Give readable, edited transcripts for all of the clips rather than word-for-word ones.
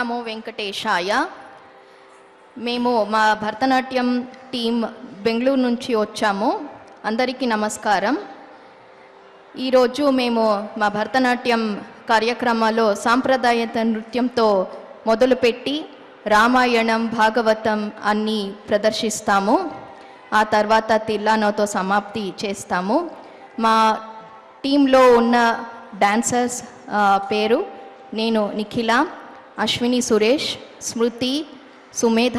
నమో వెంకటేశాయ. మేము మా భరతనాట్యం టీం బెంగళూరు నుంచి వచ్చాము. అందరికీ నమస్కారం. ఈరోజు మేము మా భరతనాట్యం కార్యక్రమాల్లో సాంప్రదాయత నృత్యంతో మొదలుపెట్టి రామాయణం, భాగవతం అన్నీ ప్రదర్శిస్తాము. ఆ తర్వాత తిల్లానోతో సమాప్తి చేస్తాము. మా టీంలో ఉన్న డాన్సర్స్ పేరు నేను నిఖిల, అశ్విని సురేష్, స్మృతి, సుమేధ,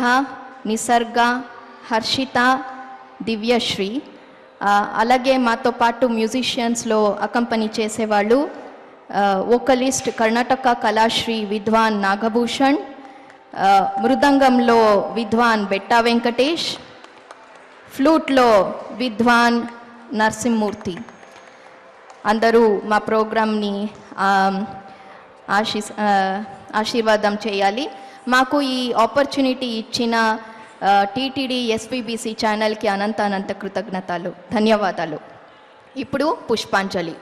నిసర్గ, హర్షిత, దివ్యశ్రీ. అలాగే మాతో పాటు మ్యూజిషియన్స్లో అకంపెనీ చేసేవాళ్ళు వోకలిస్ట్ కర్ణాటక కళాశ్రీ విద్వాన్ నాగభూషణ్, మృదంగంలో విద్వాన్ బెట్టా వెంకటేష్, ఫ్లూట్లో విద్వాన్ నరసింహమూర్తి. అందరూ మా ప్రోగ్రామ్ని ఆశీర్వాదం చేయాలి. మాకు ఈ ఆపర్చునిటీ ఇచ్చిన టీటీడీ ఎస్పీబీసీ ఛానల్కి అనంత కృతజ్ఞతలు, ధన్యవాదాలు. ఇప్పుడు పుష్పాంజలి.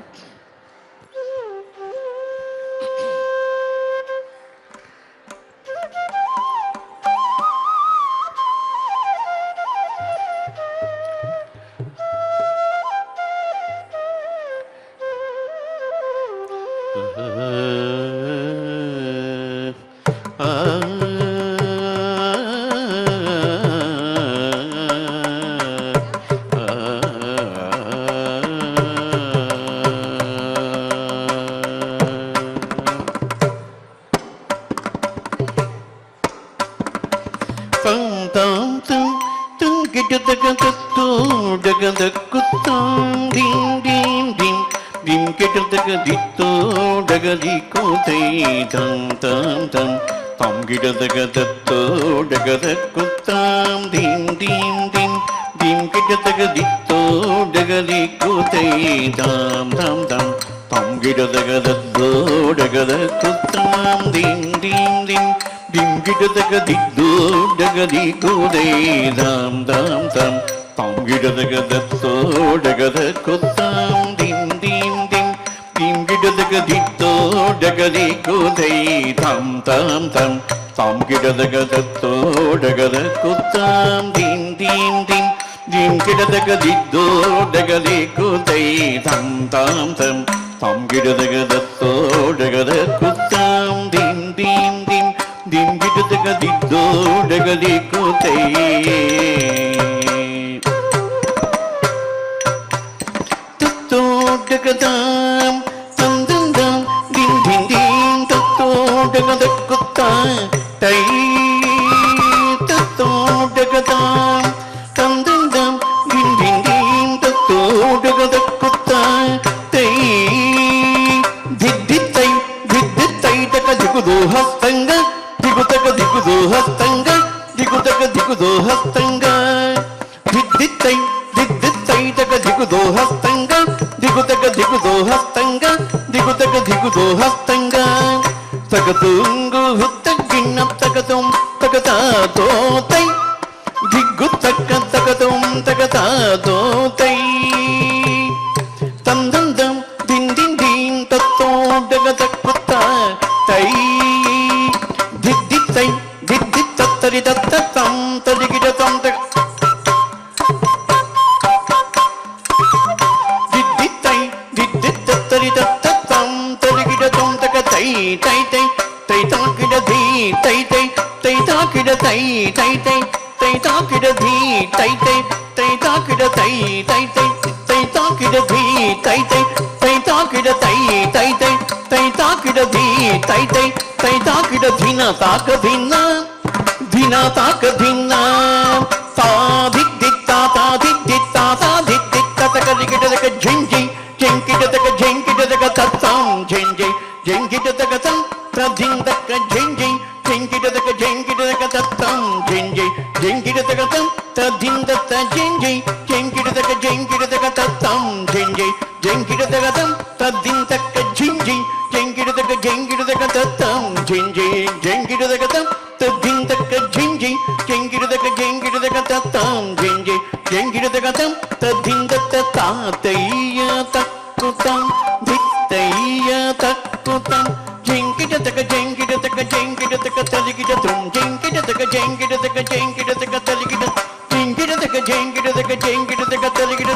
జింకిట తక జింకిట తక జింకిట తక తలిగిట తుం జంకిట తక జంకిట తక జంకిట తక తలిగిట జంకిట తక జంకిట తక జంకిట తక తలిగిట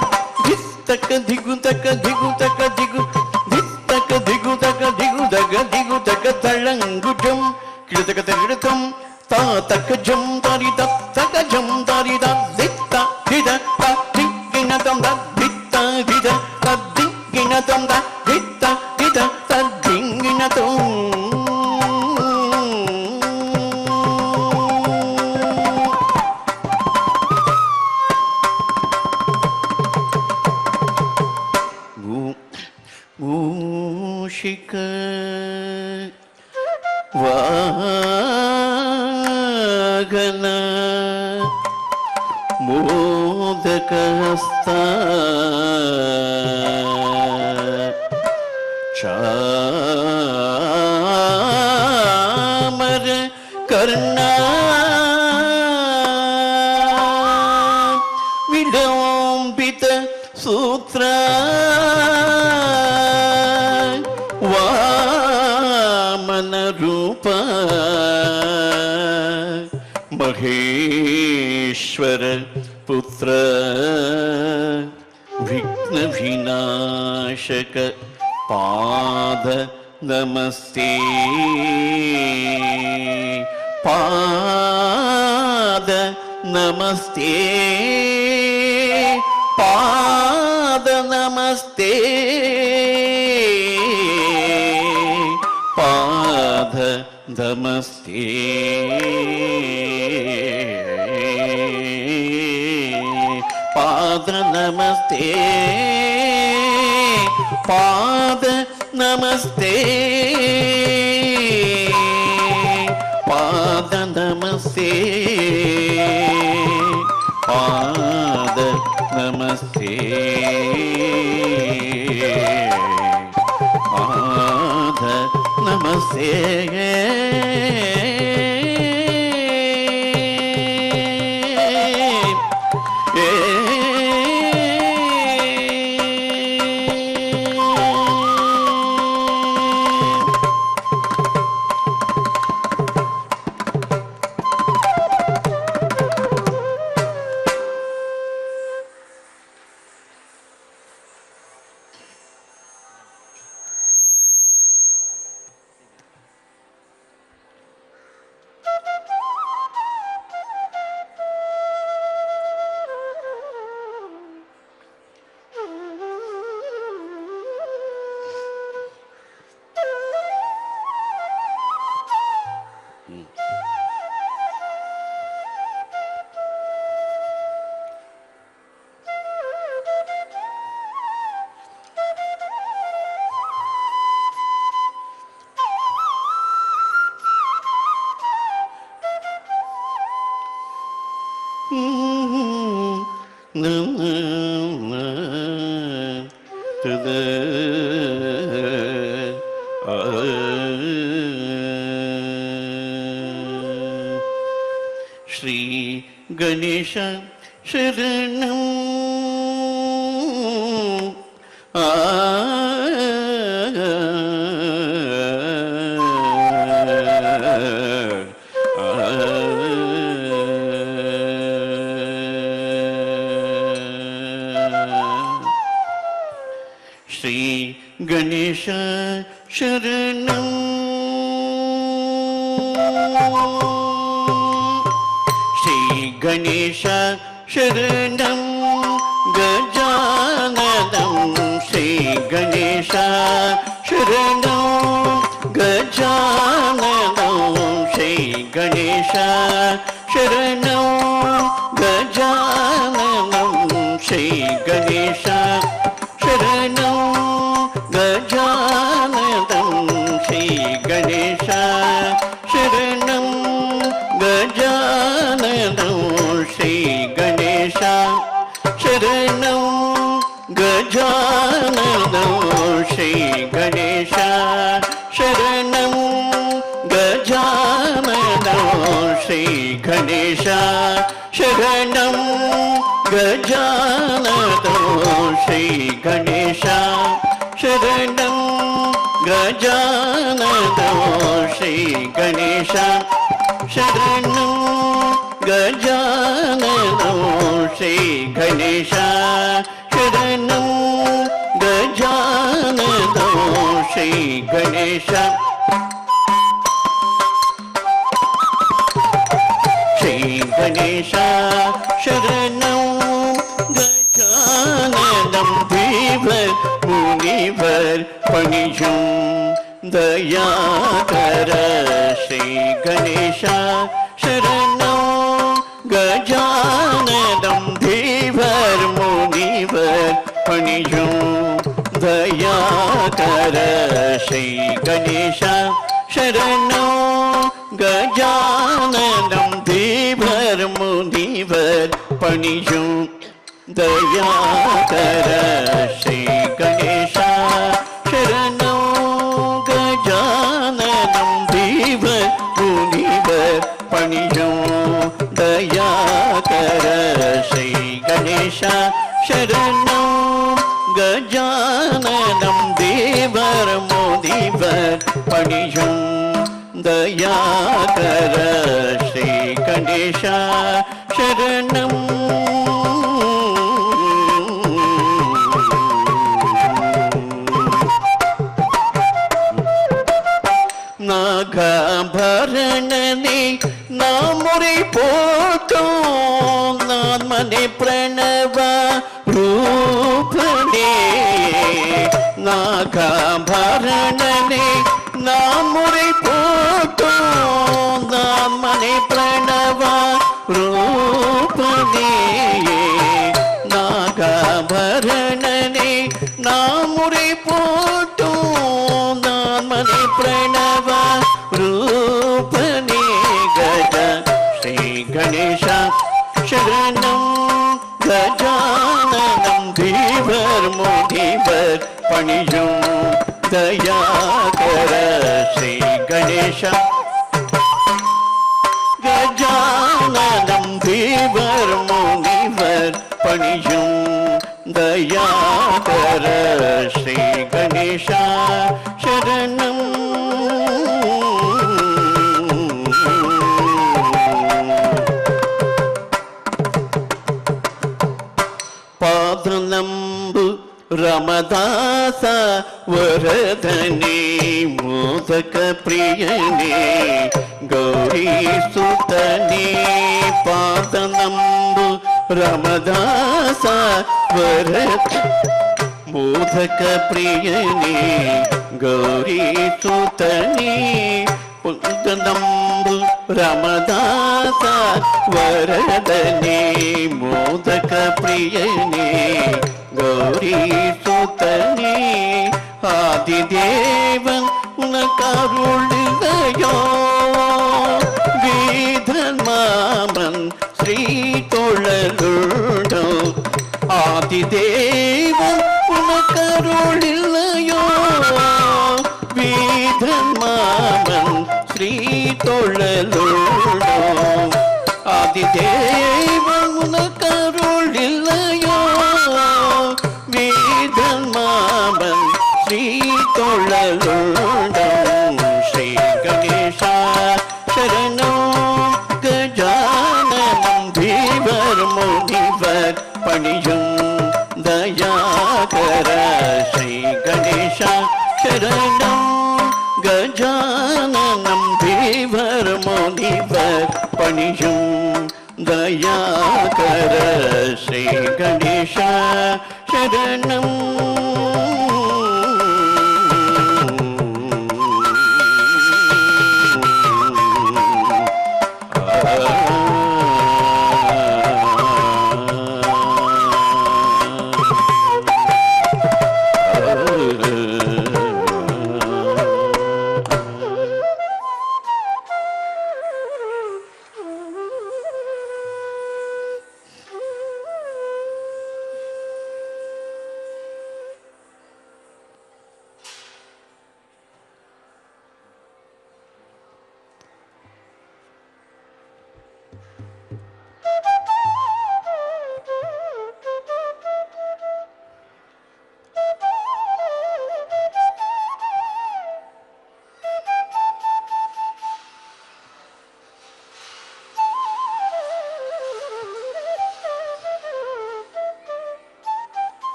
దిత్తక దిగు తక దిగు తక దిగు దిత్తక దిగు తక దిగు తక దిగు తక తళంగుజం కిడతక తలిగిడతం తా తక జం తరి తక జం తరి దిత్త దిద దిగినతం దిత్త దిద దిగినతం దిత్త దిద దిగినతం మూషిక వాగన మోదకహస్త చామర కర్ణ విలంబిత సూత్ర వామన రూప మహేశ్వర పుత్ర విఘ్న వినాశక పాద నమస్తే పాద నమస్తే పాద నమస్తే పాద నమస్తే పాద నమస్తే పాద నమస్తే పాద నమస్తే పాద నమస్తే పాద నమస్తే శ్రీ గణేశ శరణం శ్రీ గణేశ శరణం శ్రీ గణేశ శరణం గజాననం శ్రీ గణేశ శరణం గజాననం శ్రీ గణేశ శరణం గజాననం శ్రీ గణేశ శరణం గజాననం శ్రీ గణేశ శరణం గజాననం శ్రీ గణేశ శరణం గజాననం శ్రీ గణేశ శరణం గజాననం శ్రీ గణేశ శరణం గజాననం శ్రీ గణేశ శరణం గజాననం శ్రీ గణేశ शरणं गजाननं श्री गणेश शरणं गजाननं श्री गणेश श्री गणेश शरणं गजाननं देवर मुनिवर पणिजुं दयाकर श्री गणेश शरणं गजाननं देवर मुनिवर पणिजुं दयाकर श्री गणेश शरणं गजाननं देवर मुनिवर पणिजुं दयाकर श्री गणेश शरणं गजाननं देवर मुनिवर पणिजुं दयाकर श्री गणेश शरणं गजाननं देवर मुनिवर पणिजुं दयाकर श्री गणेश शरणं नागाभरणने नामुरे पोतो नामने प्रणव रूपने नागाभरणने नामुरे पोतो नामने प्रणव रूपने नागाभरणने नामुरे पोतो नामने प्रणव रूपने गज श्री गणेश शरणं गजाननं देवर मुनिवर पणिजुं दयाकर श्री गणेश गजाननं देवर मुनिवर पणिजुं दयाकर श्री गणेश शरणं पादनंबु रमदास वरदने मोदक प्रियने गौरी सुतने पादनंबु रमदास वरद मोदक प्रियने गौरी सुतने पादनंबु रमदास वरदने मोदक प्रियने गौरी सुतने आदिदेवन उनकरुळियो वेदन्मामन श्री तोळलुडो आदिदेवन उनकरुळियो वेदन्मामन श्री तोळलुडो आदिदेवन उनकरुळियो वेदन्मामन श्री तोळलुडं श्री गणेश शरणं गजाननं देवर मुनिवर पणिजुं दयाकर श्री गणेश शरणं गजाननं देवर मुनिवर पणिजुं दयाकर श्री गणेश शरणं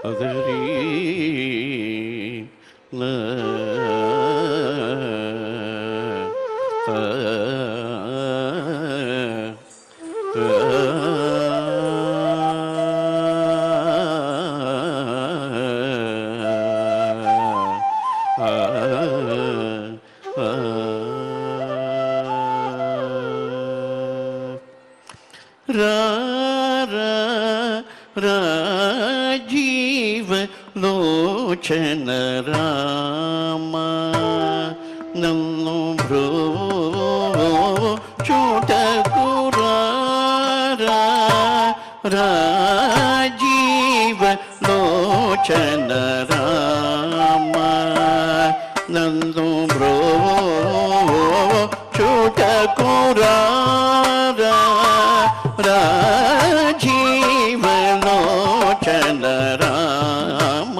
ಅದರಿ ನ ರಾಜೀವ ಲೋಚನ ರಾಮ ನನ್ನು ಭ್ರೋ ಚೂಟಕುರ ರಾಜೀವ ಲೋಚನ ರಾಮ ನನ್ನು ಭ್ರೋ ಚೂಟಕುರ ರಾಜೀವಲೋಚನ ರಾಮ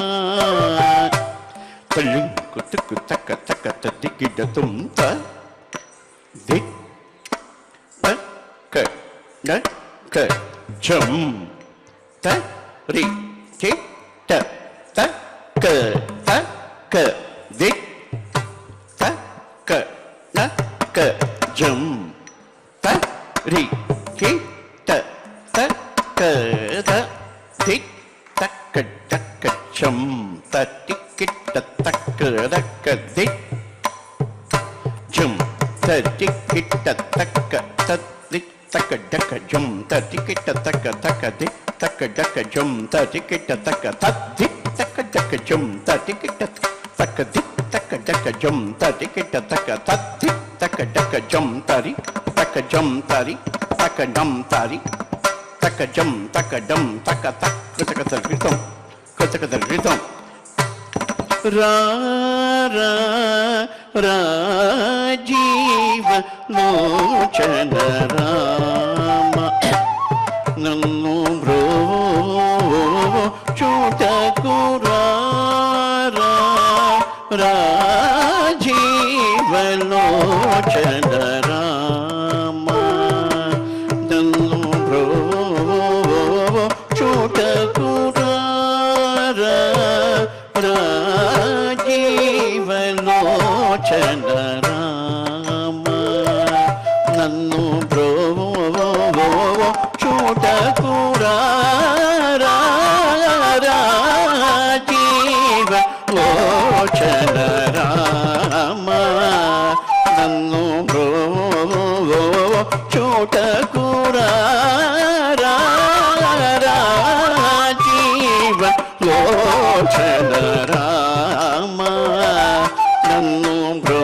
ಕಳ್ಳಿಂಕು ತುಕ್ಕು ತಕ್ಕ ತಕ್ಕ ತದ್ದಿಗಿಡ ತುಂಬ ದಿಕ್ ಕ ಕ ಜಂ ತ ರಿ ಚಿ ಟ ತ ಕ ದಿಕ್ ತ ಕ ನ ಕ ಜಂ ತ ರಿ ಚಿ ಟ ತ ಕ ದ ದಿಕ್ ತಕ್ಕ ಟಕ್ಕ ಚಂ ತ ಟಿಕ್ಕಿಟ್ಟ ತಕ್ಕ ದಕ್ಕ ದಿಕ್ ಜಂ ತ ಟಿಕ್ಕಿಟ್ಟ ತಕ್ಕ ತತ್ ದಿಕ್ ತಕ್ಕ ಡಕ್ಕ ಜಂ ತ ಟಿಕ್ಕಿಟ್ಟ ತಕ್ಕ ತಕ್ಕ ದಿಕ್ ತಕ್ಕ ಡಕ್ಕ ಜಂ ತ ಟಿಕ್ಕಿಟ್ಟ ತಕ್ಕ ತತ್ ದಿಕ್ ತಕ್ಕ ಡಕ್ಕ ಜಂ ತ ಟಿಕ್ಕಿಟ್ಟ ತಕ್ಕ ದಿಕ್ ತಕ್ಕ ಡಕ್ಕ ಜಂ ತ ಟಿಕ್ಕಿಟ್ಟ ತಕ್ಕ ತತ್ ದಿಕ್ ತಕ್ಕ ಡಕ್ಕ ಜಂ ತರಿ ತಕ್ಕ ಜಂ ತರಿ ತಕ್ಕ ಡಂ ತರಿ ತಕ್ಕ ಜಂ ತಕ್ಕ ಡಂ ತಕ್ಕ ತಕ್ ಕಚಕ ತರ್ಗಿತಂ ಕಚಕ ತರ್ಗಿತಂ ರಾಜೀವ ಲೋಚನ ರಾಮ ನನ್ನು ಭ್ರೋ ಚೂಟಕುರ ರಾಜೀವ ಲೋಚನ ರಾಮ ನನ್ನು ಭ್ರೋ ಚೂಟಕುರ ರಾಜೀವಲೋಚನ ರಾಮ ನನ್ನು ಭ್ರೋ ಚೂಟಕುರ ರಾಜೀವಲೋಚನ ರಾಮ ನನ್ನು ಭ್ರೋ ಚೂಟಕುರ ಲೋಚನ ರಾಮ ನನ್ನು ಭ್ರೋ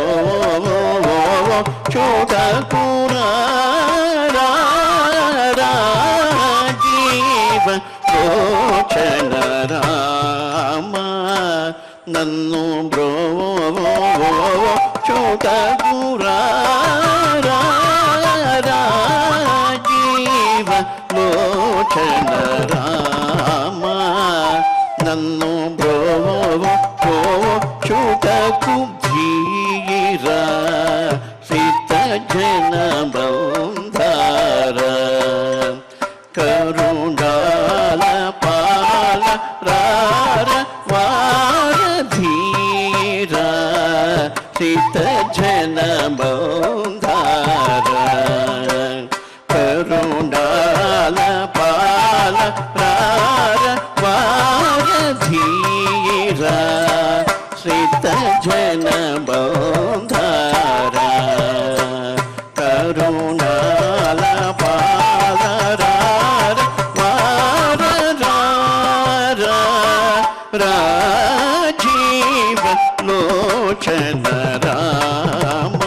ಚೂಟಕುರ ರಾಜೀವ ಲೋಚನ ರಾಮ ನನ್ನು ಭ್ರೋ ಚೂಟಕುರ ರಾಜೀವ ಲೋಚನ ರಾಮ ನನ್ನು ಭ್ರೋ ಚೂಟಕು ಧೀರ ಸಿತ ಜನ ಬಂಧಾರ ಕರುಣಾಲ ಪಾಲ ರಾರ ವಾರ ಧೀರ ಸಿತ ಜನ ಬಂಧಾರ ಕರುಣಾಲ ಪಾಲ ರಾರ ವಾರ ಧೀರ ಶ್ರಿತ ಜನ ಬಂಧಾರ ಕರುಣಾಲ ಪಾಲ ರಾರ ವಾರ ರಾಜೀವ ಲೋಚನ ರಾಮ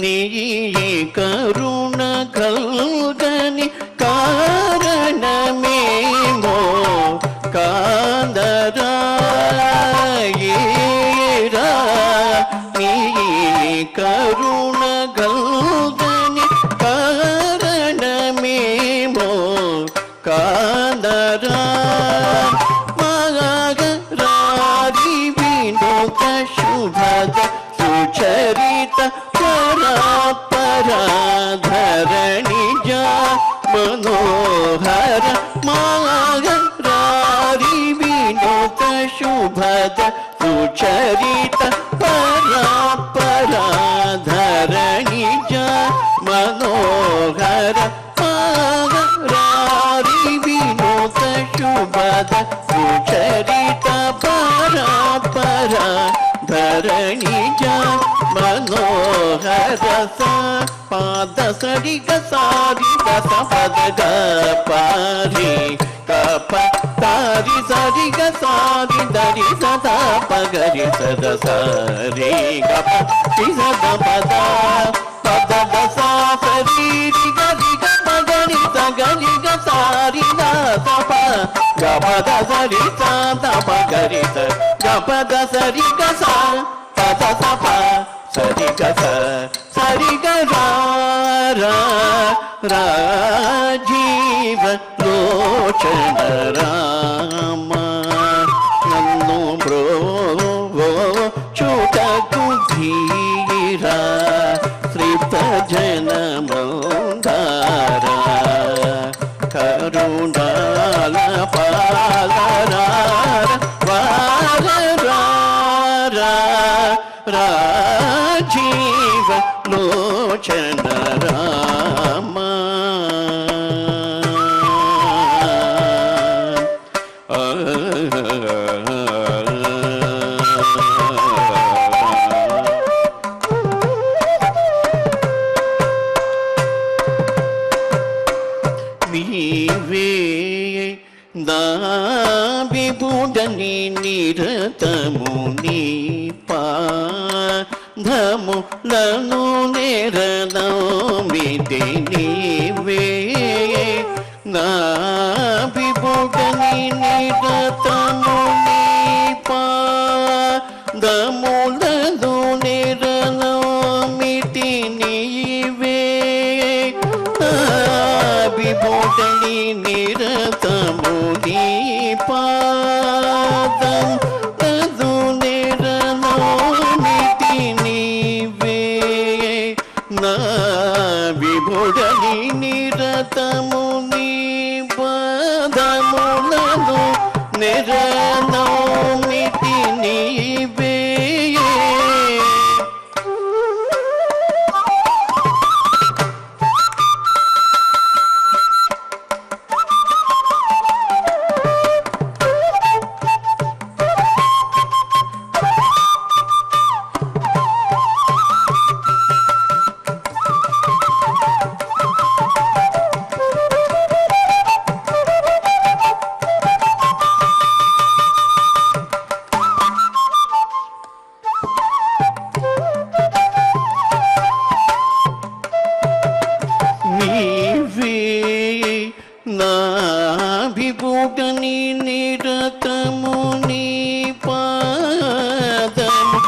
ನೀ ಕರುಣ ಕಲ್ಗನಿ ಕಾರಣಮೇಮೋ ಕಾಂದರ ನೀ ಕರುಣ ಕಲ್ಗನಿ ಕಾರಣಮೇಮೋ మగరారి వినోద శుభద సుచరిత పరాధరణి జా మనోహర మగరారి వినోద శుభద సుచరిత పరాధరణి జా మనోహర మగరారి వినోద శుభద సుచరిత ధరణి జా మనోహర పాద సరి గసారి దస పద గ పారి కప తారి సరి గసారి దరి సదా పగరి సద సరి గప తి సద పద పద దస సరి గరి గ పగరి సగరి గసారి దస ప గ పద సరి సద పగరి స గ పద సరి గస పద స ప సరి గస సరి గ రాజీవ లోచన రామ నన్ను బ్రోవో చూటకు ధీరా శ్రీత జనమందార కరుణాల రాజీవ లోచన రామ నీవే నా విభుడని నిరతము నీ పాదములను నెరనమితి నీవే నా విభుడని నిరతము నీ పాదములను నెరనమితి నీవే విభూషణి నిరతము నీ పాదం తదు నిరనమితి నీవే నా విభూషణి నిరతము నీ పాదములను నిరనమితి నీవే నా విభూషణి నిరతము నీ పాదములను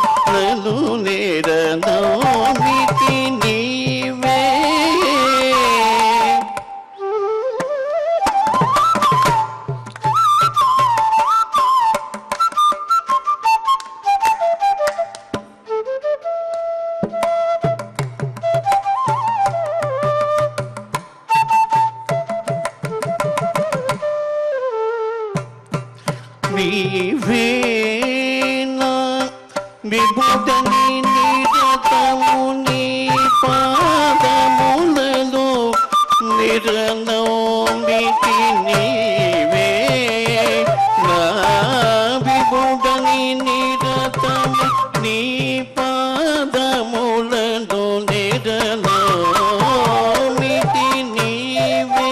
నిరనమితి నీవే నీవే నా విభూషణి నిరతము నీ పాదములలో నిరనమితి నీవే నా విభూషణి నిరతము నీ పాదములలో నిరనమితి నీవే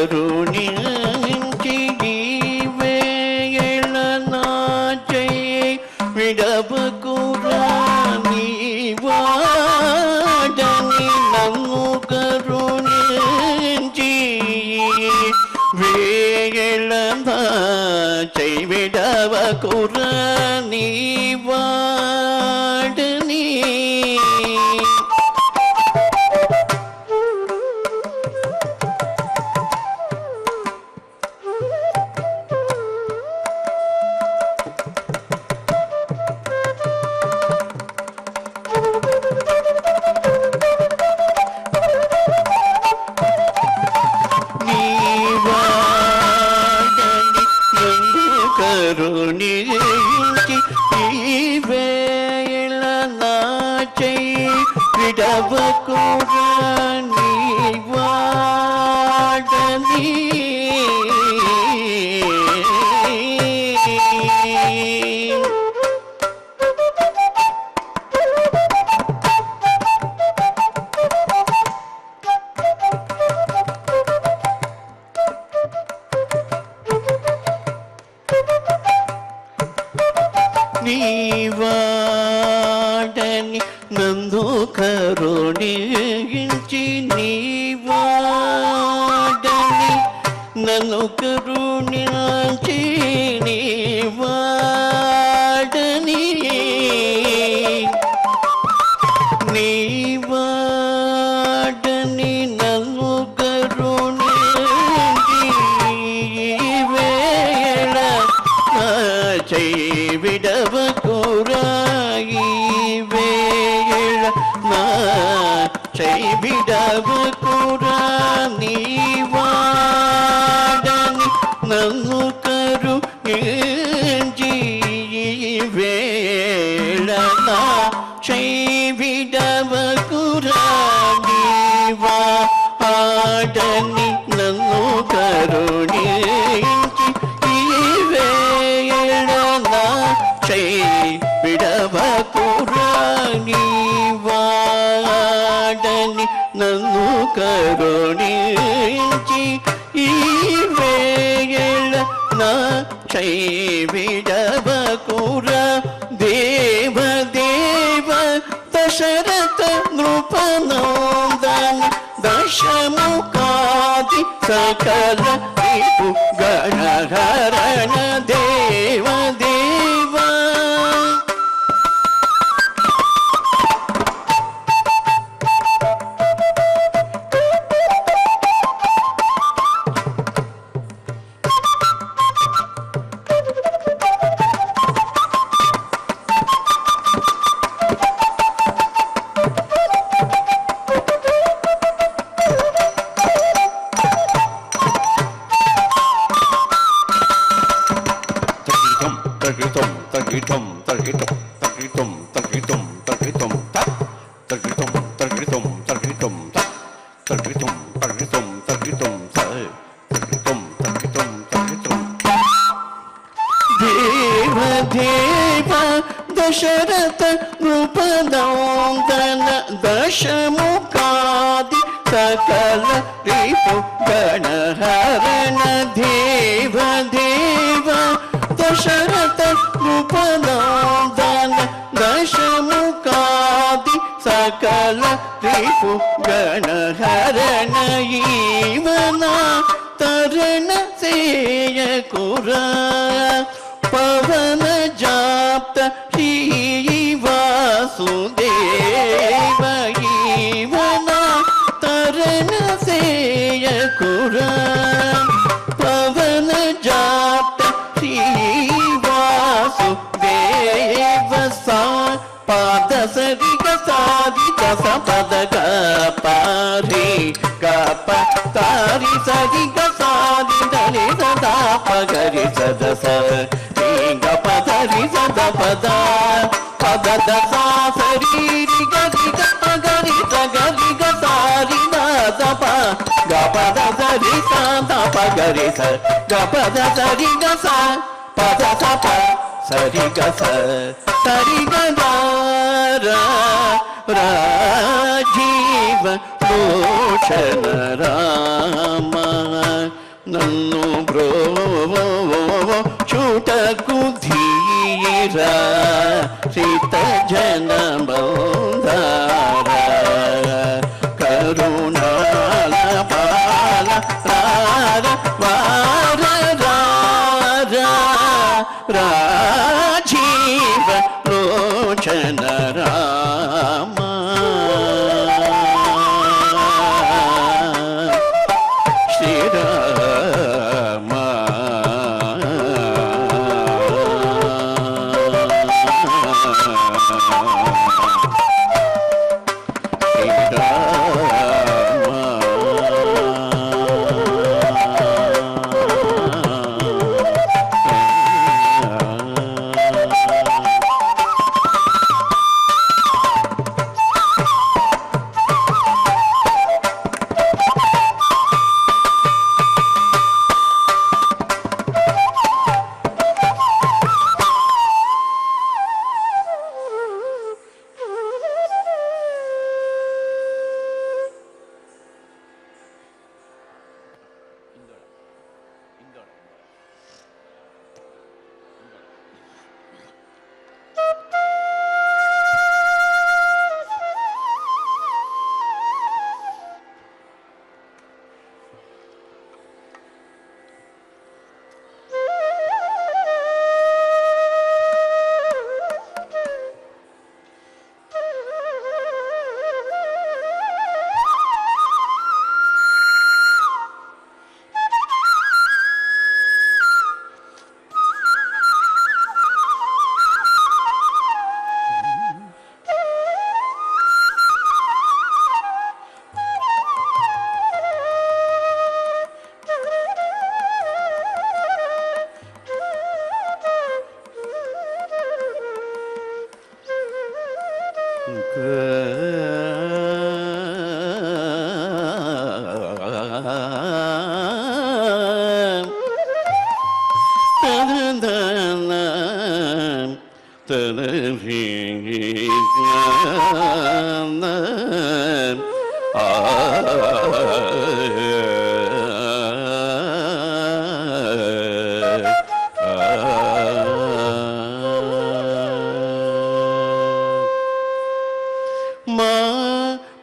కరుణించి వేళ నా చెయ్యి విడవకురా నీ వాడని నన్ను కరుణించి వేళ నా చెయ్యి విడవకురా నీ వాడని కరుణించి ఈ వేళ నా చెయ్యి విడవకురా నీ వాడని నీ వాడని నందు కరుణించి నీ వాడని నన్ను కరుణించి నీ వాడని నీ వాడని నన్ను కరుణించి వేళ చెయ్యి విడవకురా ఈ వేళ నా చెయ్యి విడవకురా నీ వాడని నన్ను కరుణించి వేళ నా చెయ్యి విడవకురా నీ వాడని నన్ను కరుణించి విడవకురా నీ వాడని నన్ను కరుణించి ఈ వేళ నా చెయ్యి విడవకురా దేవ దేవ దశరథ నృపనందన దశముఖాది సకల రిపు గణహరణ దేవ దేవ దేవ దేవ దశరథ నృపనందన దశముఖాది సకల రిపు గణహరణ దేవ దేవ దశరథ నృపనందన దశముఖాది సకల రిపు గణహరణ ఈవన తరణ సేయకురా పవన జాప్త శ్రీ వాసుదేవ ఈవన తరణ సేయకురా పవన జాప్త శ్రీ వాసుదేవ సా పాద సరి గసాది దస పద గపారి గప తారి సరి గసాది ధని సదా పగరి సదస గప ధరి సద పద పద దసా సరి గరి గప గరి సగరి గసారి దప గప దరి సద పగరి స గప దరి గస పద సప సరి గస సరి గర ರಾಜೀವ ಲೋಚನ ರಾಮ ನನ್ನು ಚೂಟಕು ಧೀರ ಸಿತ ಜನ ಬಂದಾರ ಕರುಣಾಲ ಪಾಲ ರಾರ ವಾರ ರಾರ ರಾಜೀವ ಲೋಚನ ರಾಮ ಶ್ರೀರಾಮ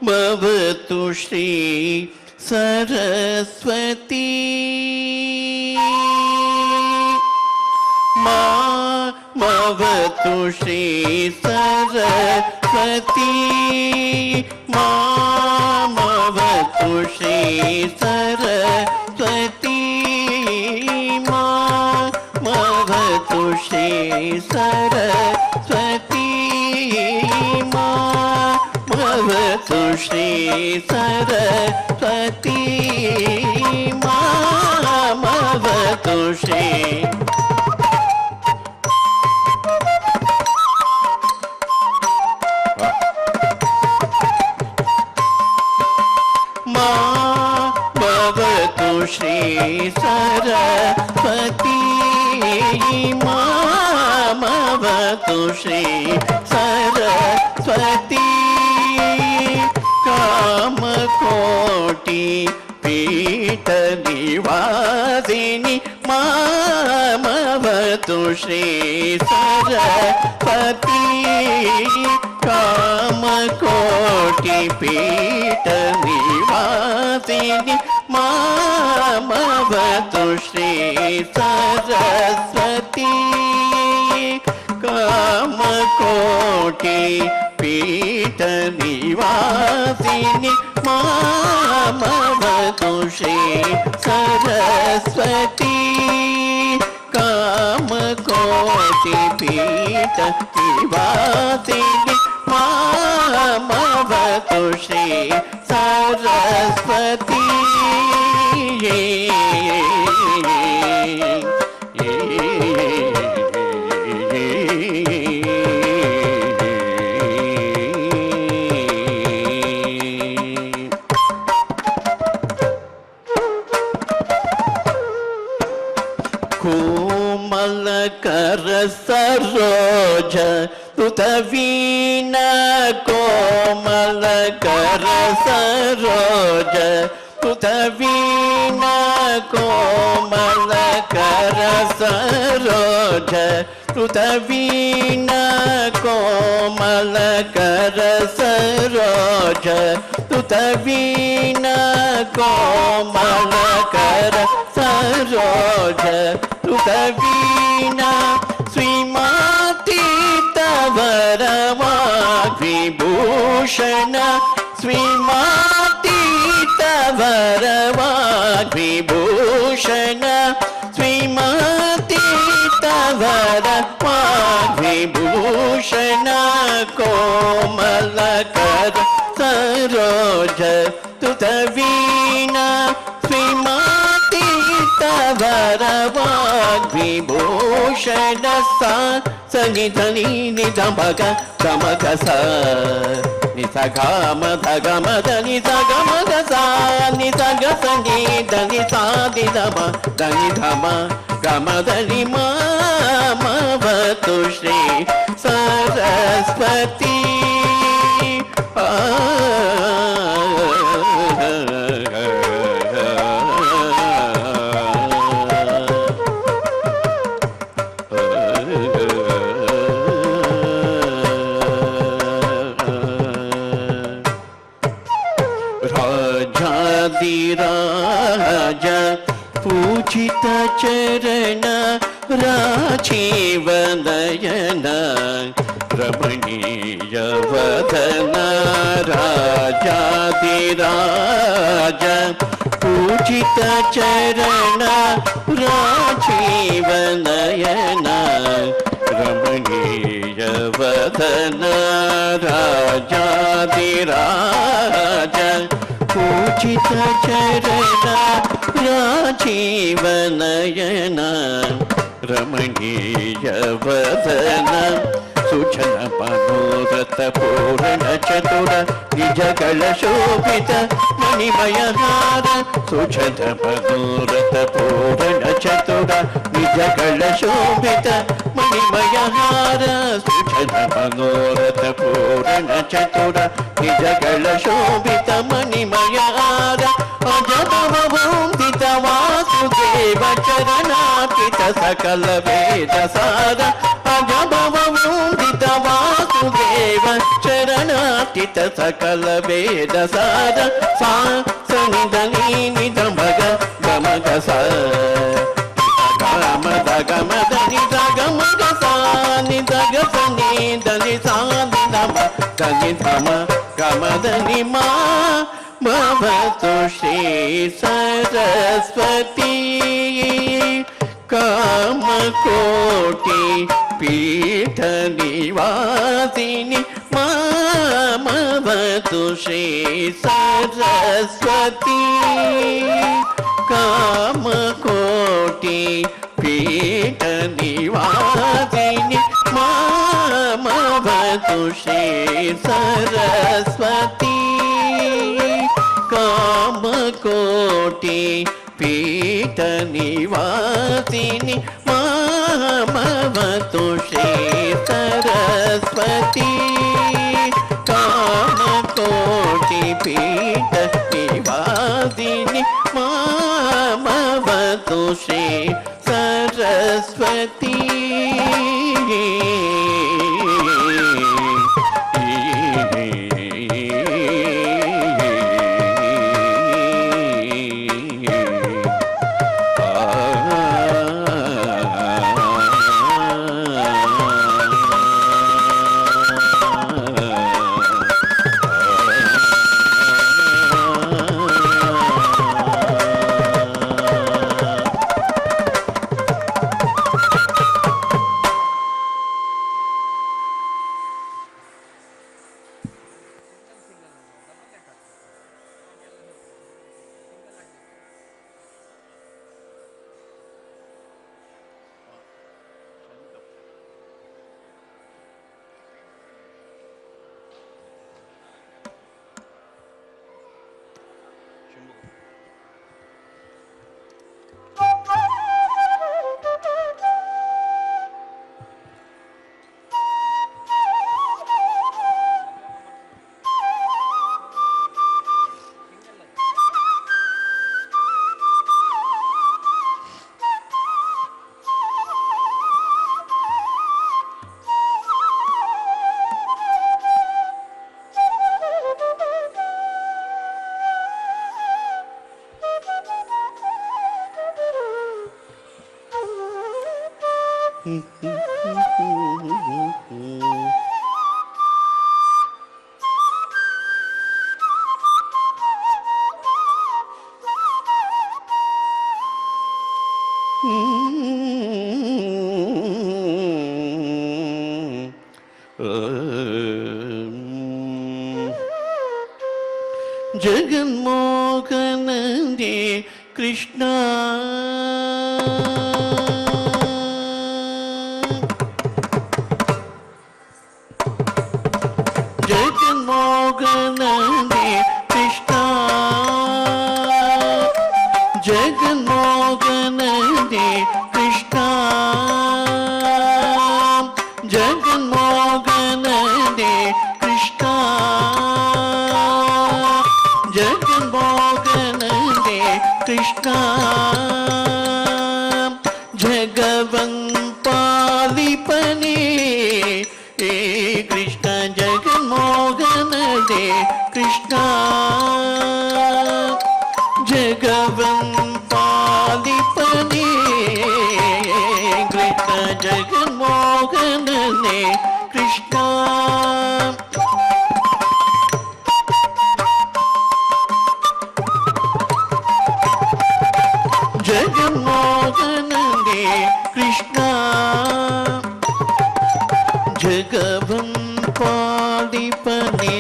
भवतु श्री सरस्वती भवतु श्री सरस्वती भवतु श्री सरस्वती भवतु श्री सरस्वती भवतु श्री सरस्वती भवतु श्री भवतु श्री सरस्वती भवतु श्री सरस्वती कामकोटि पीठ निवासिनी भवतु श्री सरस्वती कामकोटि पीठ निवासिनी भवतु श्री सरस्वती कामकोटि पीठ निवासिनी भवतु श्री सरस्वती कामकोटि पीठ निवासिनी भवतु श्री सरस्वती कोमल कर सरोज ತುತವೀನ ಕೋಮಲಕರ ಸರೋಜ ತುತವೀನ ಕೋಮಲಕರ ಸರೋಜ ತುತವೀನ ಕೋಮಲಕರ ಸರೋಜ ತುತವೀನ ಕೋಮಲಕರ ಸರೋಜ ತುತವೀನ ಶ್ರೀಮಾತಿ ತವರವಾಗ್ವಿಭೂಷಣ ಶ್ರೀಮಾತಿ ತವರವಾಗ್ವಿಭೂಷಣ ಶ್ರೀಮಾತಿ ತವರವಾಗ್ವಿಭೂಷಣ ಕೋಮಲಕರ ಸರೋಜ ತುತವೀನ ಶ್ರೀಮಾತಿ ತವರವಾಗ್ವಿಭೂಷಣ ಸಾ ಸನಿಧನಿ ನಿಧಮಗ ಗಮಗ ಸ ನಿಸಗಮ ಧಗಮದ ನಿಸಗಮಗ ಸಾ ನಿಸಗ ಸನಿ ಧನಿ ಸಾ ದಿಧಮ ಧನಿ ಧಮ ಗಮದನಿ ಮಾಮವತು ಶ್ರೀ ಸರಸ್ವತಿ ರಾಜ ಪೂಜಿತ ಚರಣ ರಾಜೀವನಯನ ರಮಣೀಯ ವದನ ರಾಜಾದಿರಾಜ ಪೂಜಿತ ಚರಣ ರಾಜೀವನಯನ ರಮಣೀಯ ವದನ ರಾಜಾದಿರಾಜ पूजित चरण राजीवनयन रमणीय वदन सुजन मनोरथ पूर्ण चतुर निज कल शोभित मणिमय हार सुजन मनोरथ पूर्ण चतुर निज कल शोभित मणिमय हार सुजन मनोरथ पूर्ण चतुर निज कल शोभित मणिमय हार अजबवंदित वासुदेव चरणार्पित सकल वेद सार अजबवंदित वासुदेव चरणार्पित सकल वेद सार सा सनि धनि निधमग गमग सा गम दगम धनि दगमग सा निधग सनि धनि सा निधम धनि धम गम धनि मा भवतु श्री सरस्वती कामकोटि पीठ निवासिनी भवतु श्री सरस्वती कामकोटि पीठ निवासिनी भवतु श्री सरस्वती कामकोटि पीठ निवासिनी भवतु श्री सरस्वती कामकोटि पीठ निवासिनी भवतु श्री सरस्वती ಜಗನ್ಮೋಹನಂದೇ ಕೃಷ್ಣ ಜಗನ್ಮೋಹನಂದೇ ಕೃಷ್ಣ ಜಗನ್ಮೋಹನಂದೇ ಕೃಷ್ಣ ಜಗನ್ಮೋಹನಂದೇ ಕೃಷ್ಣ ಜಗನ್ಮೋಹನಂದೇ ಕೃಷ್ಣ ಜಗವನ್ ಪಾಲಿಪನೇ ಹೇ ಕೃಷ್ಣ ಜಗನ್ಮೋಹನಂದೇ ಕೃಷ್ಣ ಜಗವನ್ ಪಾಲಿಪನೇ ಕೃಷ್ಣ ಜಗನ್ಮೋಹನಂದೇ ಕೃಷ್ಣ ಜಗನ್ಮೋಹನಂದೇ ಕೃಷ್ಣ ಜಗವನ್ ಪಾಲಿಪನೇ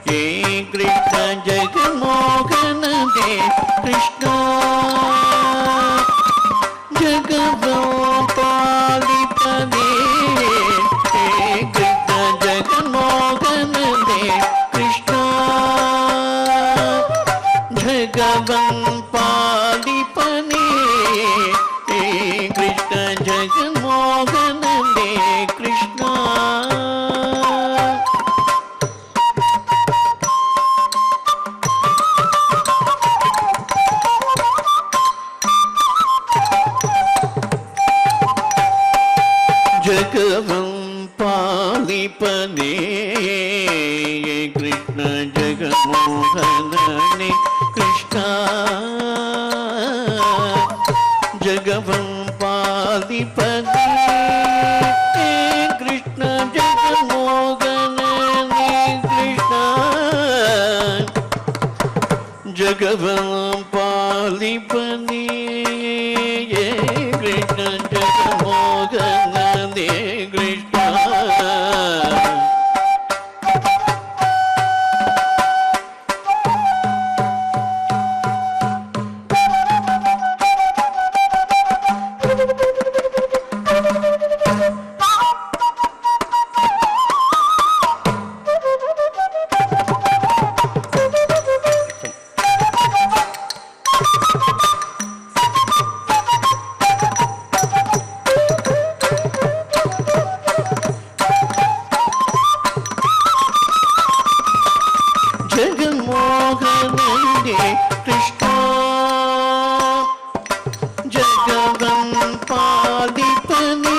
ಹೇ ಕೃಷ್ಣ ಜಗನ್ಮೋಹನಂದೇ ಕೃಷ್ಣ ಜಗವನ್ ಪಾಲಿಪನೇ ಹೇ ಕೃಷ್ಣ ಜಗನ್ಮೋಹನಂದೇ ಕೃಷ್ಣ ಜಗವನ್ ಪಾಲಿಪನೇ ಹೇ ಕೃಷ್ಣ ಜಗನ್ಮೋಹನಂದೇ ಕೃಷ್ಣ ಜಗವನ್ ಪಾಲಿಪನೇ ಕೃಷ್ಣ ಜಗನ್ಮೋಹನನೇ ಕೃಷ್ಣ ಜಗವನ್ ಪಾಲಿಪನೇ ಕೃಷ್ಣ ಜಗನ್ಮೋಹನನೇ ಕೃಷ್ಣ ಜಗವನ್ ಪಾಲಿಪನೇ ಕೃಷ್ಣ ಜಗನ್ಮೋಹನನೇ ಕೃಷ್ಣ ಜಗನ್ಮೋಹನಂದೇ ಕೃಷ್ಣ ಜಗವನ್ ಪಾಲಿಪನೇ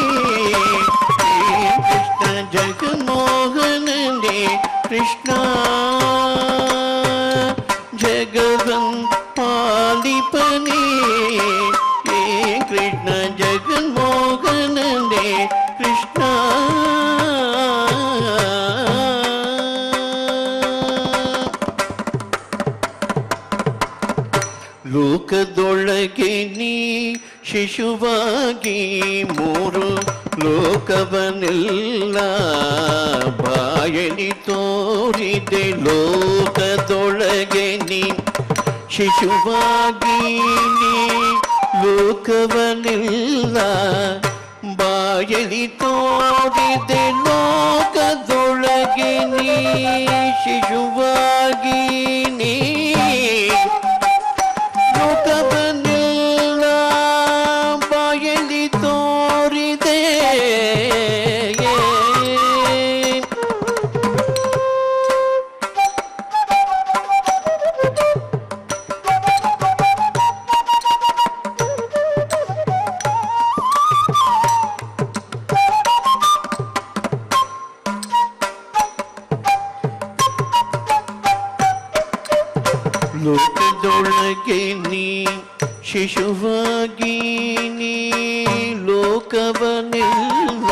ಕೃಷ್ಣ ಜಗನ್ಮೋಹನಂದೇ ಕೃಷ್ಣ ಜಗವನ್ ಪಾಲಿಪನೇ ಕೃಷ್ಣ ಜಗನ್ಮೋಹನಂದೇ ಕೃಷ್ಣ ಲೋಕದೊಳಗೆ ನೀ ಶಿಶುವಾಗಿ ಮೂರು ಲೋಕವನ್ನೆಲ್ಲ ಬಾಯಲಿ ತೋರಿದೆ ಲೋಕದೊಳಗೆ ನೀ ಶಿಶುವಾಗಿ ನೀ ಲೋಕವನ್ನೆಲ್ಲ ಬಾಯಲಿ ತೋರಿದೆ ಲೋಕದೊಳಗೆ ನೀ ಶಿಶುವಾಗಿ ನೀ ಲೋಕವನ್ನೆಲ್ಲ ಬಾಯಲಿ ತೋರಿದೆ ಲೋಕದೊಳಗೆ ನೀ ಶಿಶುವಾಗಿ ನೀ ಲೋಕವನ್ನೆಲ್ಲ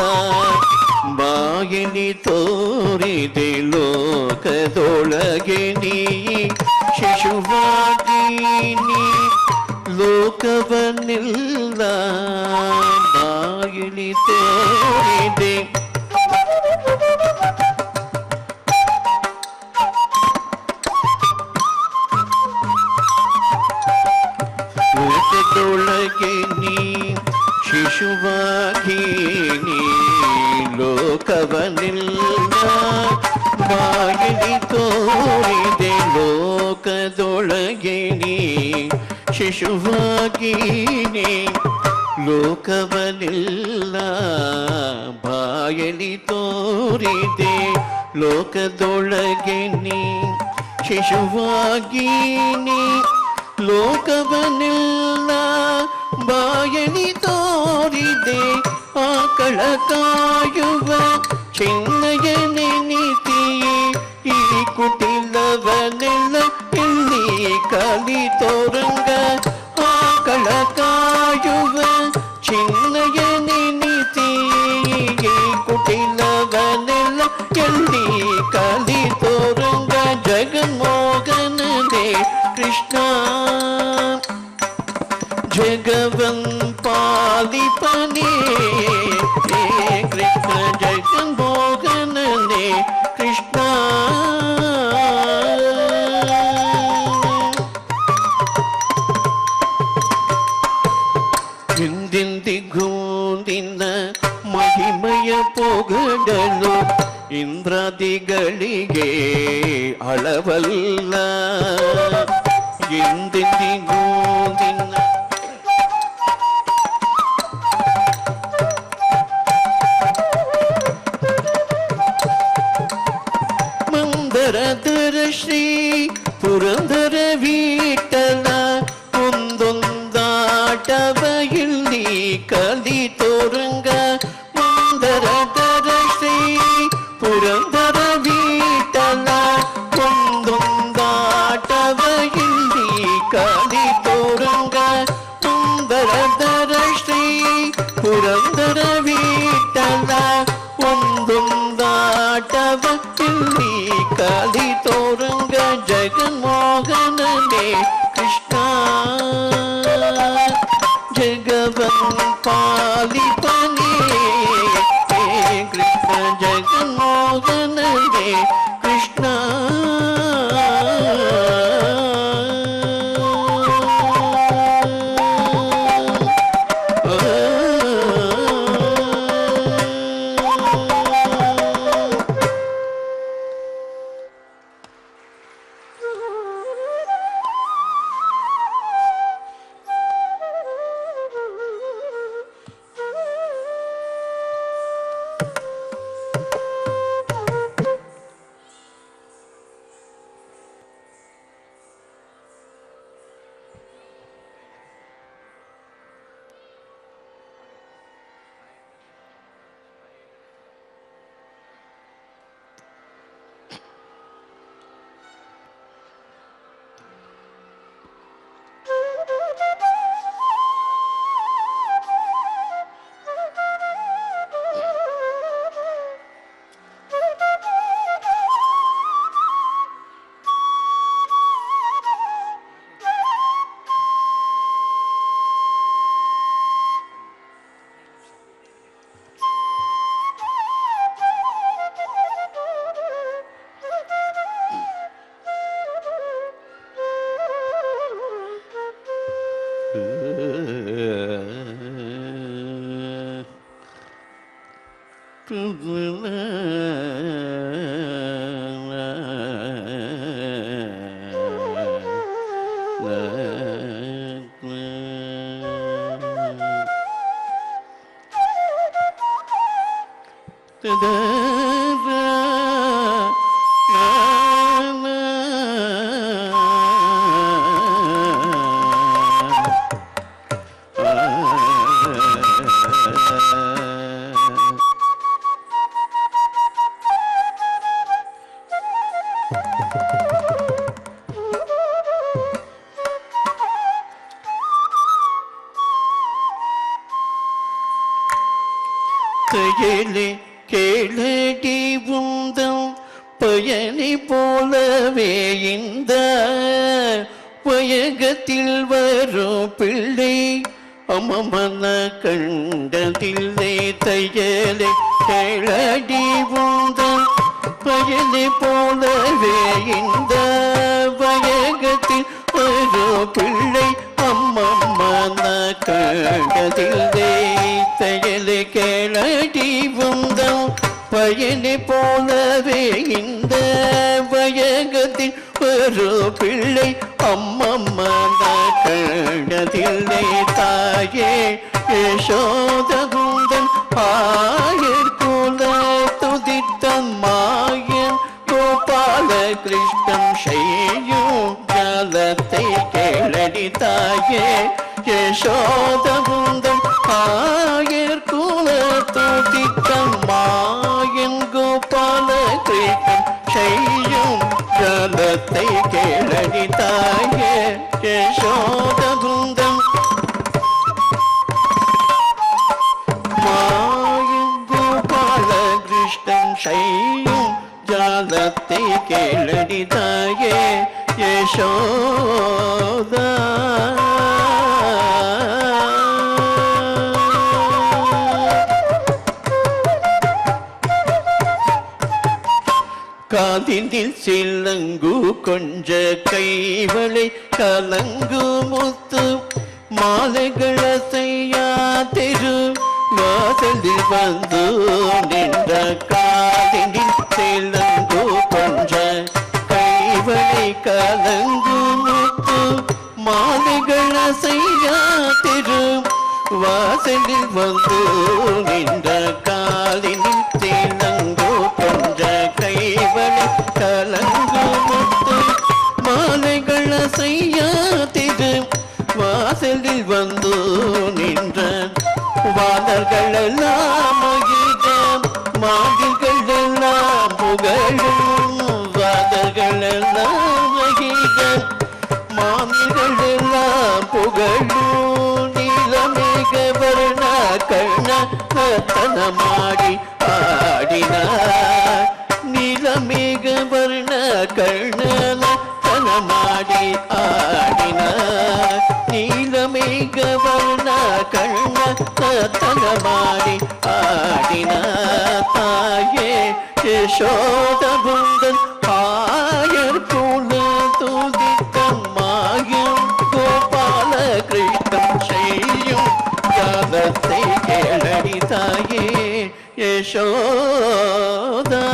ಬಾಯಲಿ ತೋರಿದೆ ಲೋಕದೊಳಗೆ ನೀ ಶಿಶುವಾಗಿ ನೀ ಲೋಕವನ್ನೆಲ್ಲ ಬಾಯಲಿ ತೋರಿದೆ ಬಾಯಲಿ ತೋರಿದೆ ಲೋಕದೊಳಗೆ ನೀ ಶಿಶುವಾಗಿ ನೀ ಲೋಕವನೆಲ್ಲ ಬಾಯಲಿ ತೋರಿದೆ ಲೋಕದೊಳಗೆ ನೀ ಶಿಶುವಾಗಿ ನೀ ಲೋಕವನೆಲ್ಲ ಬಾಯಲಿ ತೋರಿದೆ ಆಕಳ ಕಾಯುವ ಚಿನ್ನಯ ನೆನಿತಿ ಈ ಕುಟಿಲವನೆಲ್ಲ ಇಲ್ಲಿ ಕಾಲಿ ತೋರಂಗ ಆಕಳ ಕಾಯುವ ಚಿನ್ನಯ ನೆನಿತಿ ಈ ಕುಟಿಲವನೆಲ್ಲ ಎಲ್ಲಿ ಕಾಲಿ ತೋರಂಗ ಜಗನ್ಮೋಹನನೇ ಕೃಷ್ಣ ಜಗವನ್ ಪಾಲಿಪನೇ ಕೃಷ್ಣ ಜಗನ್ಮೋಹನನೇ ಕೃಷ್ಣ ಹಿಂದಿಂದಿಗೂ ನಿನ್ನ ಮಹಿಮಯ ಪೊಗಡಲು ಇಂದ್ರಾದಿಗಳಿಗೆ ಅಳವಲ್ಲ ಎಂದೆಂದಿಗೂ ನಿನ್ನ ಮಂದರಧರ ಶ್ರೀ ಪುರಂದರ ವಿಠಲ ಒಂದೊಂದಾಟವ ಇಲ್ಲಿ ಕಲಿ ತೋರಂಗ ಮಂದರಧರ ಶ್ರೀ ಪುರಂದರ ವಿಠಲ ಒಂದೊಂದಾಟವ ಇಲ್ಲಿ ಕಲಿ ತೋರಂಗ ಮಂದರಧರ ಶ್ರೀ ಪುರಂದರ ವಿಠಲ ಒಂದೊಂದಾಟವ ಇಲ್ಲಿ ಕಲಿ ತೋರಂಗ ಜಗನ್ಮೋಹನನೇ ಕೃಷ್ಣ ಜಗವನ್ ಪಾಲಿಪನೇ ಕೃಷ್ಣ ಜಗನ್ಮೋಹನನೇ ಕೃಷ್ಣ கையிலே கேளடி உந்தம் பயணி போலவே இந்த வயகத்தில் வரும் பிள்ளை அம்மமன கண்டதில்லை தையலை கேளடி உந்தம் பயணி போலவே இந்த வயகத்தில் வரும் பிள்ளை அம்மம்மன கண்டதில்லை தையலை கேளடி உந்தம் பையனை போலவே இந்த வயகத்தில் ஒரு பிள்ளை அம்மம்மா கண்டதில்லை தாயே யசோதகுந்தன் ஆயர் குல துதித்தன் மாயன் கோபால கிருஷ்ணன் செய்யும் ஜலத்தை கேளடி தாயே யசோதகுந்தன் ஆயர் குல துதித்தன் மாயன் கோபால கிருஷ்ணன் செய்யும் ஜலத்தை கேளடி தாயே யசோதகுந்தன் மாயன் கோபால கிருஷ்ணன் செய்யும் ஜாலத்தை கேளடி தாயே யசோதா காதினில் சிலங்கு கொஞ்ச கைவளை கலங்கு முத்து மாலைகள செய்யா தெரு வாசலில் வந்து நின்ற காதினில் சிலங்கு கொஞ்ச கைவளை கலங்கு முத்து மாலைகள செய்யா தெரு வாசலில் வந்து நின்ற காலினில் சிலங்கு கொஞ்ச கைவளை கலங்கு முத்து மாலைகள செய்யா திரு வாசலில் வந்து நின்ற வாதர்கள் எல்லாம் மகிழ மாதிர்கள் எல்லாம் புகழும் வாதர்கள் எல்லாம் மகிழ மாமிகள் எல்லாம் புகழும் நீலமேக வர்ண கண்ண தனமாடி ஆடினார் நீலமேக வர்ண கண்ண தனமாடி ஆடினார் நீலமேக வர்ண கண்ண தனமாடி ஆடினார் தாயே யசோதகுந்தன் ஆயர் குல துதித்தன் மாயம் கோபால கிருஷ்ணன் செய்யும் ஜாலத்தை கேளடி தாயே யசோதா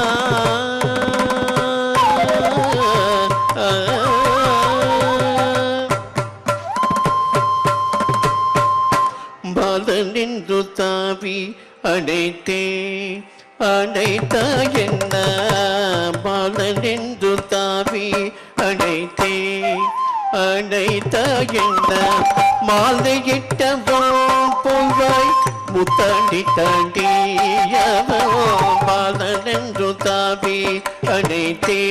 பாலனின்று தாவி அடைத்தே அடைத்த என்ன பாலனின்று தாவி அடைத்தே அடைத்த என்ன மாலையிட்டவோ பொய்வாய் முத்தாண்டி தாண்டியவோ பாலனென்று தாவி அடைத்தே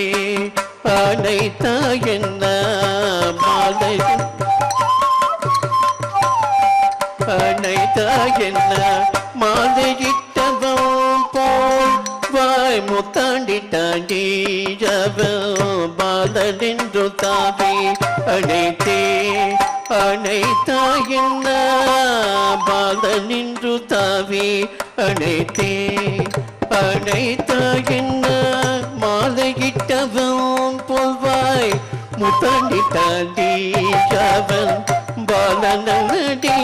அடைத்த என்ன மாலை அனைத்த என்ன மாலையிட்டவம் போல் வாய் முத்தாண்டி தாண்டி ஜவம் பாலனின்று தாவி அனைத்தே அனைத்த என்ன பாலனின்று தாவி அனைத்தே அனைத்த என்ன மாலையிட்டவம் போல் வாய் முத்தாண்டி தாண்டி ஜவம் பாலனடி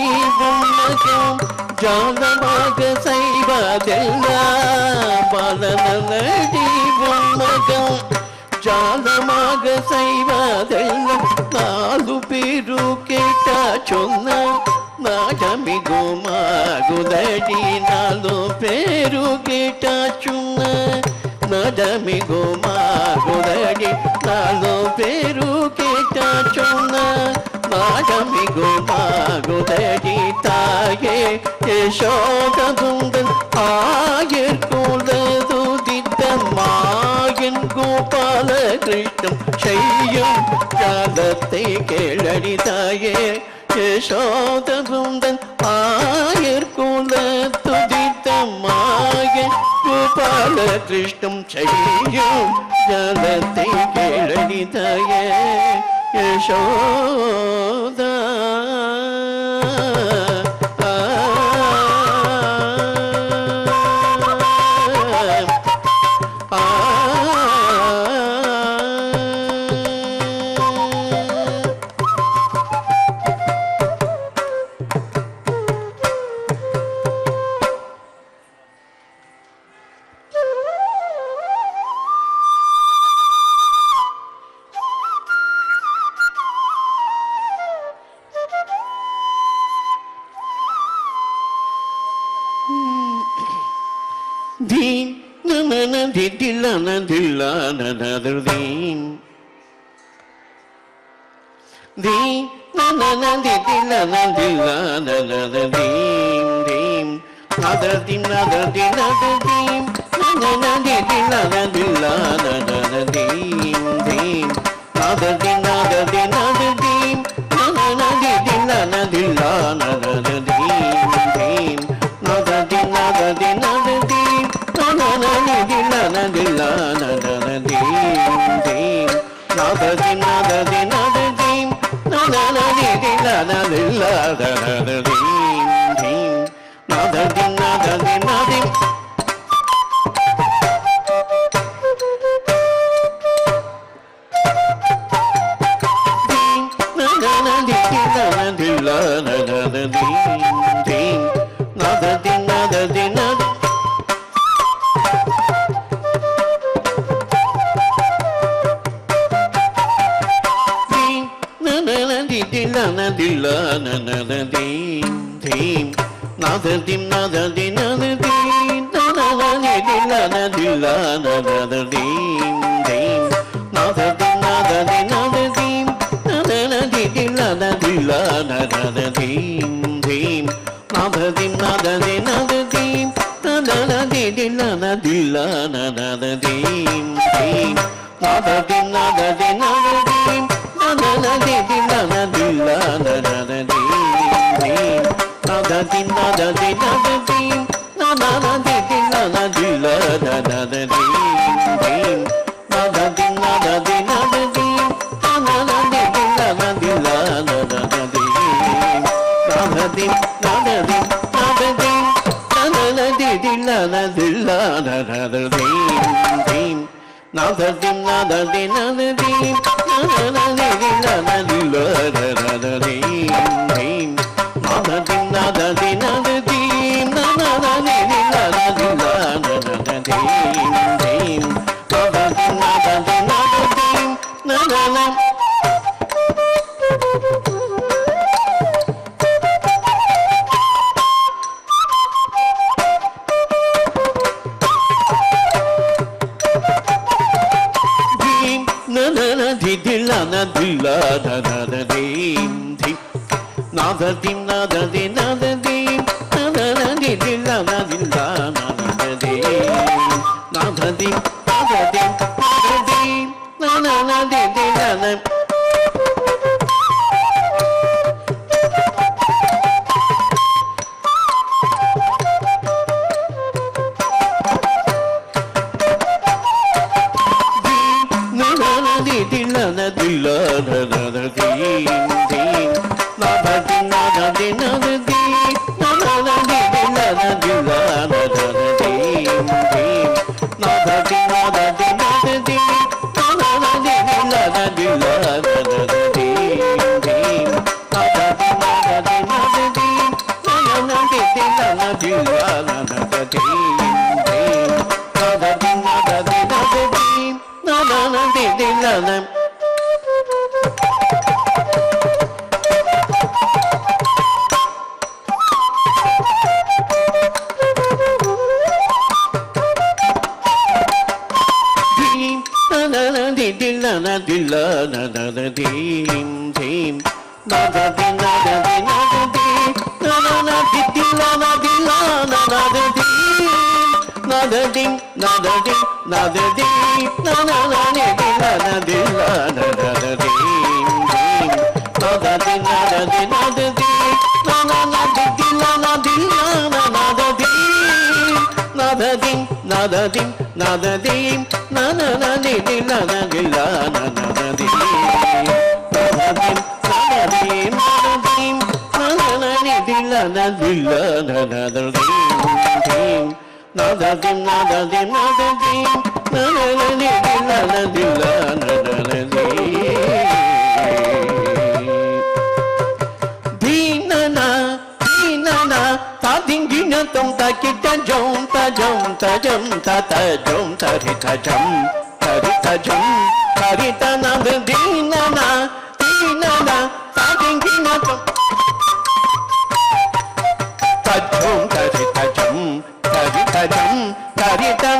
உன்னகம் ஜாலமாக செய்வதெல்லாம் பாலனடி உன்னகம் ஜாலமாக செய்வதெல்லாம் நாலு பேரு கேட்டா சொன்ன நாடமிகுமாகுதடி நாலு பேரு கேட்டா சொன்ன நாடமிகுமாகுதடி நாலு பேரு கேட்டா சொன்ன நாடமிகுமாகுதடி தாயே யசோதகுந்தன் ஆயர் குல துதித்தன் மாயன் கோபால கிருஷ்ணன் செய்யும் ஜாலத்தை கேளடி தாயே யசோதகுந்தன் ஆயர் குல துதித்தன் மாயன் கோபால கிருஷ்ணன் செய்யும் ஜாலத்தை கேளடி தாயே யசோதா ദില്ലാനദില്ലാനദീം ദീ നനനദില്ലാനദില്ലാനദീം നദദീം നദദീം നദദീം നനനദില്ലാനദില്ലാനദീം ദീം നദദീം നദദീം നദദീം നനനദില്ലാനദില്ലാനദീം ദീം നദദീം നദദീം നദദീം നനനദില്ലാനദില്ലാനദീം ദീം നദദീം നദദീം നദദീം നനനദില്ലാനദില്ലാനദീം ദീം നദദീം നദദീം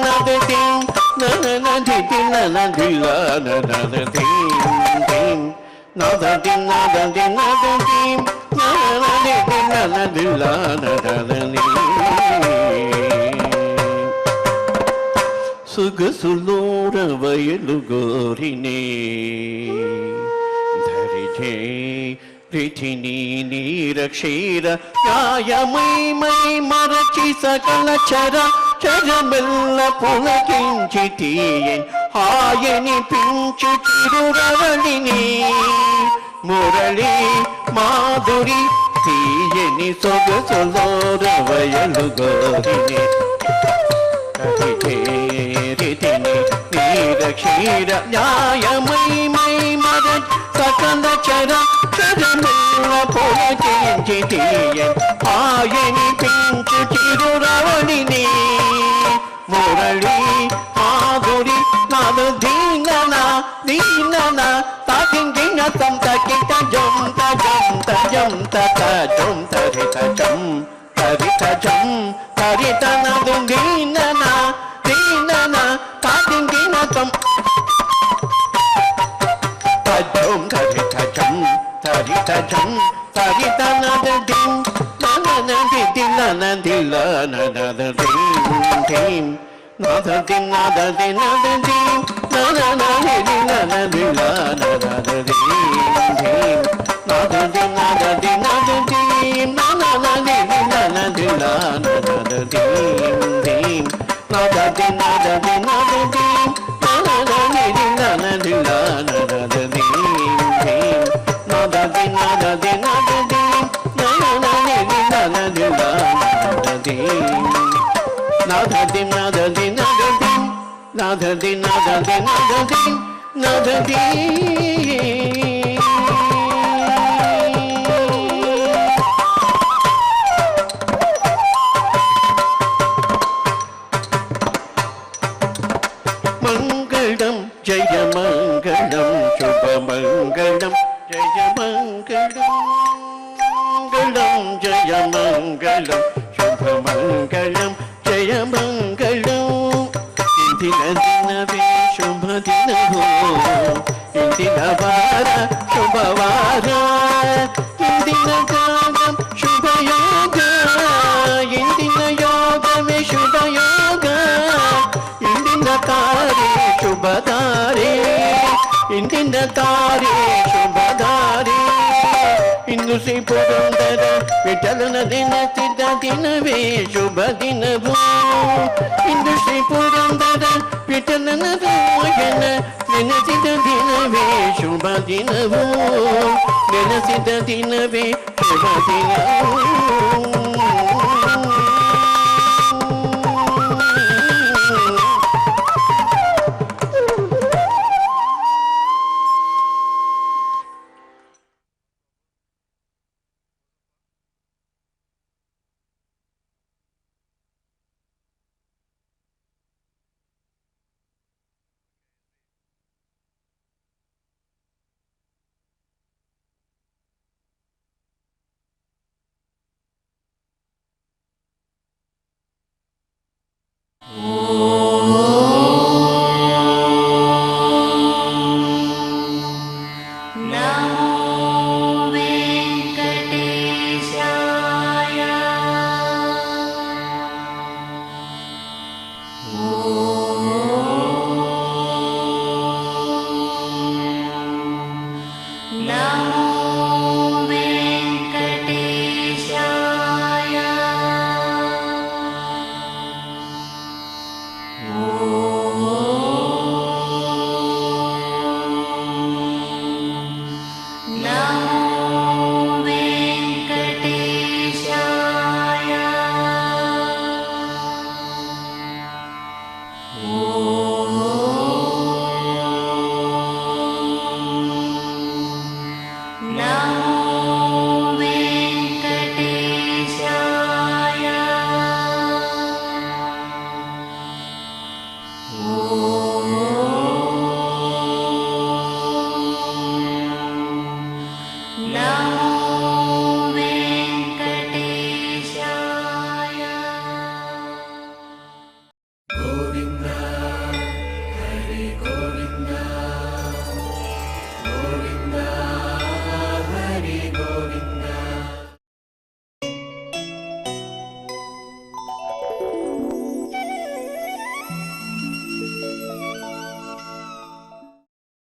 നദദീം సుగసులోర వయలు గోరినే ధరిజే రిచిని నీరక్షీర న్యాయమై మై మరచి సకల చర చరమెల్ల పులకించి తీయన్ హాయని పించు చిరురవళిని మురళి మాధురి తీయని సొగసులోర వయలు గోరినే రితిని నీరక్షీర న్యాయమై మై మర సకల చర చరమెల్ల పొలకించి తీయన్ ఆయని పించు చిరురవళిని మురళి మాధురి నాదు దీనన దీనన తాకింగిన తంత కిట జంత జంత జంత జంత రిత జం తరిత జం తరిత నదు దీనన దీనన తాకింగిన తం తజం తరిత జం తరిత జం తరిత నద దిం నన దిల నదిల నద దిం దిం నద దిం నద ది నద దిం నన నది నన దిల నద దిం దిం నద ది నద ది నద దిం నన నది నన దిల నద దిం దిం నద ది నద ది నద దిం నన నది నన దిల నద దిం దిం నద ది నద ది నద దిం నన నది నన దిల నద దిం నద ది నద ది నద దిం నద ది నద ది నద దిం నద దిం మంగళం జయ మంగళం శుభమంగళం జయ మంగళం మంగళం జయ మంగళం శుభమంగళం జయ మంగళం ఇందిన దినవే శుభ దినవో ఇందిన వార శుభవార ఇందిన కాలం శుభయోగ ఇందిన యోగమే శుభయోగ ఇందిన తారే శుభదారే ఇందిన తారే శుభదారే ఇందు శ్రీ పురందర విఠలన దిన సిద్ధ దినవే శుభ దినభూ ఇందు శ్రీ పురందర విఠలన రాయన నెనసిద దినవే శుభ దినభూ నెనసిద దినవే శుభ దినభూ